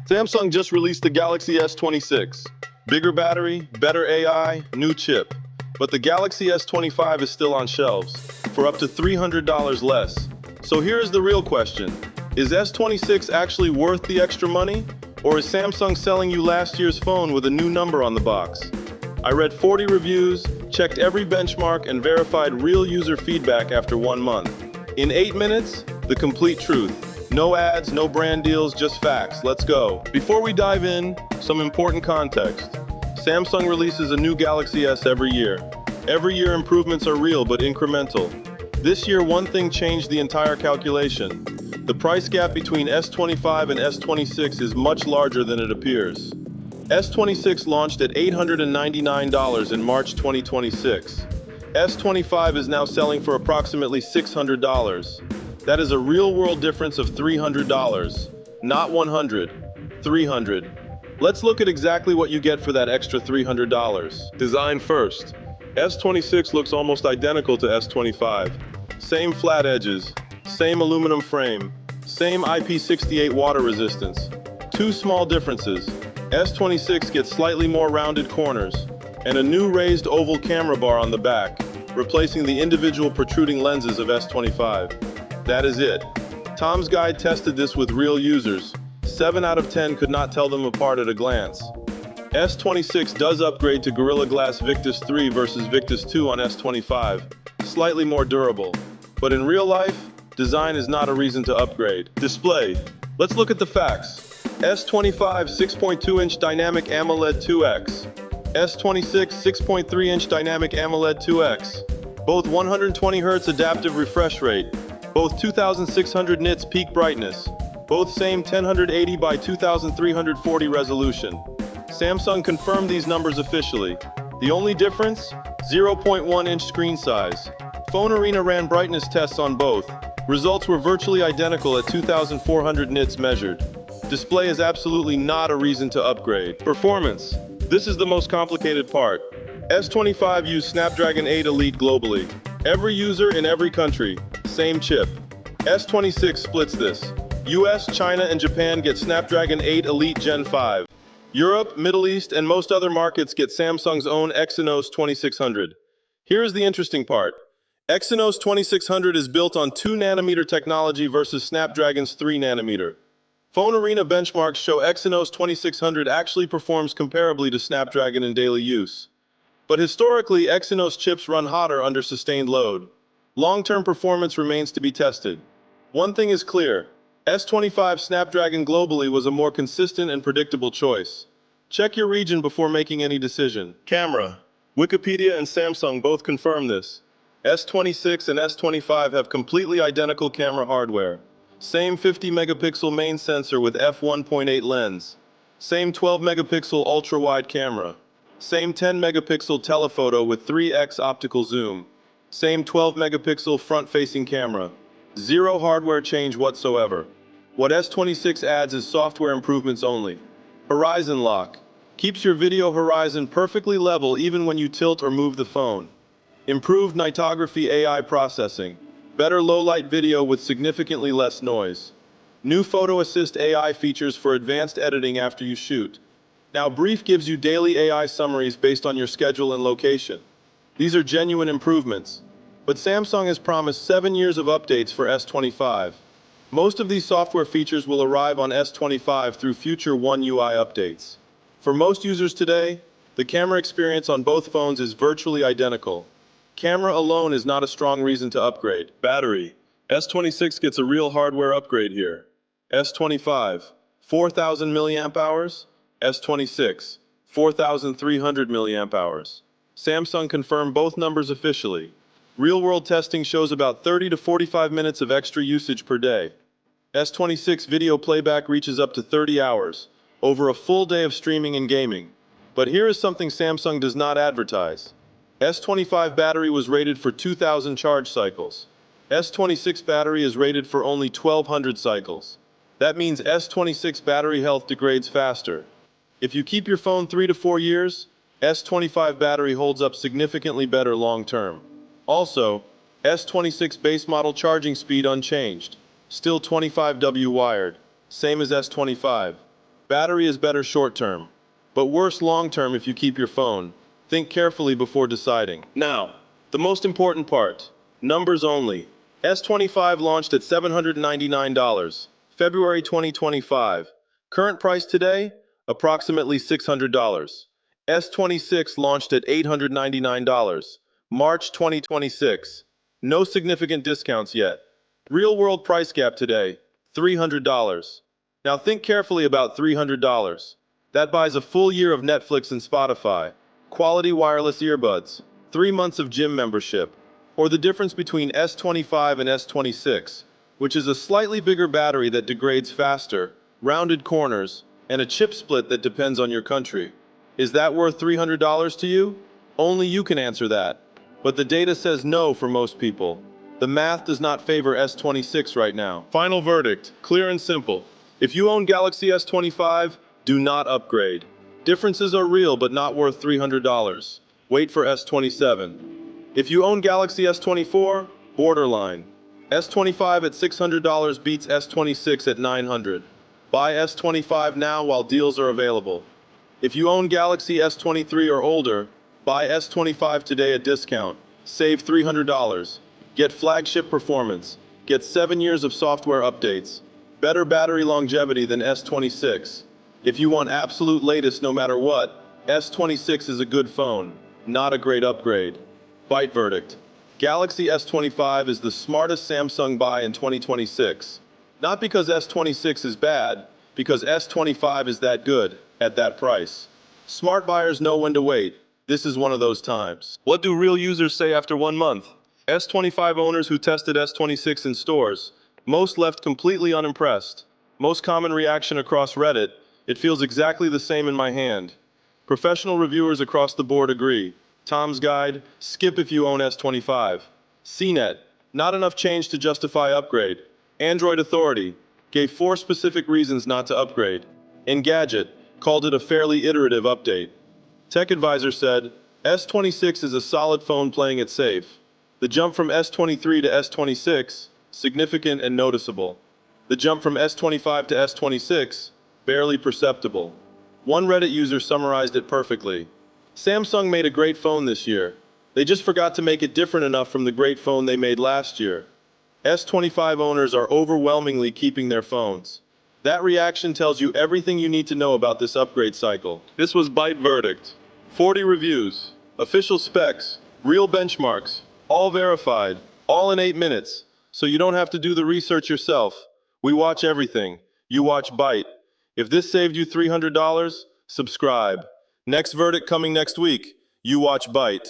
Samsung just released the Galaxy S26. Bigger battery, better AI, new chip. But the Galaxy S25 is still on shelves, for up to $300 less. So here's the real question. Is S26 actually worth the extra money? Or is Samsung selling you last year's phone with a new number on the box? I read 40 reviews, checked every benchmark, and verified real user feedback after 1 month. In 8 minutes, the complete truth. No ads, no brand deals, just facts. Let's go. Before we dive in, some important context. Samsung releases a new Galaxy S every year. Every year improvements are real but incremental. This year, one thing changed the entire calculation. The price gap between S25 and S26 is much larger than it appears. S26 launched at $899 in March 2026. S25 is now selling for approximately $600. That is a real-world difference of $300. Not 100, 300. Let's look at exactly what you get for that extra $300. Design first. S26 looks almost identical to S25. Same flat edges, same aluminum frame, same IP68 water resistance. Two small differences. S26 gets slightly more rounded corners and a new raised oval camera bar on the back, replacing the individual protruding lenses of S25. That is it. Tom's Guide tested this with real users. 7 out of 10 could not tell them apart at a glance. S26 does upgrade to Gorilla Glass Victus 3 versus Victus 2 on S25, slightly more durable. But in real life, design is not a reason to upgrade. Display. Let's look at the facts. S25 6.2-inch Dynamic AMOLED 2X. S26 6.3-inch Dynamic AMOLED 2X. Both 120Hz adaptive refresh rate. Both 2600 nits peak brightness. Both same 1080 by 2340 resolution. Samsung confirmed these numbers officially. The only difference? 0.1-inch screen size. Phone Arena ran brightness tests on both. Results were virtually identical at 2400 nits measured. Display is absolutely not a reason to upgrade. Performance. This is the most complicated part. S25 used Snapdragon 8 Elite globally. Every user in every country. Same chip. S26 splits this. US, China, and Japan get Snapdragon 8 Elite Gen 5. Europe, Middle East, and most other markets get Samsung's own Exynos 2600. Here is the interesting part. Exynos 2600 is built on 2nm technology versus Snapdragon's 3nm. Phone Arena benchmarks show Exynos 2600 actually performs comparably to Snapdragon in daily use. But historically, Exynos chips run hotter under sustained load. Long-term performance remains to be tested. One thing is clear. S25 Snapdragon globally was a more consistent and predictable choice. Check your region before making any decision. Camera. Wikipedia and Samsung both confirm this. S26 and S25 have completely identical camera hardware. Same 50-megapixel main sensor with f1.8 lens. Same 12-megapixel ultra-wide camera. Same 10-megapixel telephoto with 3x optical zoom. Same 12-megapixel front-facing camera. Zero hardware change whatsoever. What S26 adds is software improvements only. Horizon lock. Keeps your video horizon perfectly level even when you tilt or move the phone. Improved nightography AI processing. Better low-light video with significantly less noise. New Photo Assist AI features for advanced editing after you shoot. Now Brief gives you daily AI summaries based on your schedule and location. These are genuine improvements. But Samsung has promised 7 years of updates for S25. Most of these software features will arrive on S25 through future One UI updates. For most users today, the camera experience on both phones is virtually identical. Camera alone is not a strong reason to upgrade. Battery. S26 gets a real hardware upgrade here. S25, 4000 milliamp hours. S26, 4300 milliamp hours. Samsung confirmed both numbers officially. Real-world testing shows about 30 to 45 minutes of extra usage per day. S26 video playback reaches up to 30 hours, over a full day of streaming and gaming. But here is something Samsung does not advertise. S25 battery was rated for 2000 charge cycles. S26 battery is rated for only 1200 cycles. That means S26 battery health degrades faster. If you keep your phone 3 to 4 years, S25 battery holds up significantly better long-term. Also, S26 base model charging speed unchanged, still 25W wired, same as S25. Battery is better short term, but worse long term if you keep your phone. Think carefully before deciding. Now, the most important part, numbers only. S25 launched at $799, February 2025. Current price today, approximately $600. S26 launched at $899, March 2026. No significant discounts yet. Real world price gap today, $300. Now think carefully about $300. That buys a full year of Netflix and Spotify, quality wireless earbuds, 3 months of gym membership, or the difference between S25 and S26, which is a slightly bigger battery that degrades faster, rounded corners, and a chip split that depends on your country. Is that worth $300 to you? Only you can answer that. But the data says no for most people. The math does not favor S26 right now. Final verdict, clear and simple. If you own Galaxy S25, do not upgrade. Differences are real but not worth $300. Wait for S27. If you own Galaxy S24, borderline. S25 at $600 beats S26 at $900. Buy S25 now while deals are available. If you own Galaxy S23 or older, buy S25 today at discount. Save $300. Get flagship performance. Get 7 years of software updates. Better battery longevity than S26. If you want absolute latest no matter what, S26 is a good phone, not a great upgrade. BYTE Verdict. Galaxy S25 is the smartest Samsung buy in 2026. Not because S26 is bad, because S25 is that good, at that price. Smart buyers know when to wait. This is one of those times. What do real users say after 1 month? S25 owners who tested S26 in stores, most left completely unimpressed. Most common reaction across Reddit, it feels exactly the same in my hand. Professional reviewers across the board agree. Tom's Guide, skip if you own S25. CNET, not enough change to justify upgrade. Android Authority, gave 4 specific reasons not to upgrade. Engadget, called it a fairly iterative update. Tech Advisor said, S26 is a solid phone playing it safe. The jump from S23 to S26, significant and noticeable. The jump from S25 to S26, barely perceptible. One Reddit user summarized it perfectly. Samsung made a great phone this year. They just forgot to make it different enough from the great phone they made last year. S25 owners are overwhelmingly keeping their phones. That reaction tells you everything you need to know about this upgrade cycle. This was BYTE Verdict. 40 reviews, official specs, real benchmarks, all verified, all in 8 minutes. So you don't have to do the research yourself. We watch everything. You watch BYTE. If this saved you $300, subscribe. Next verdict coming next week. You watch BYTE.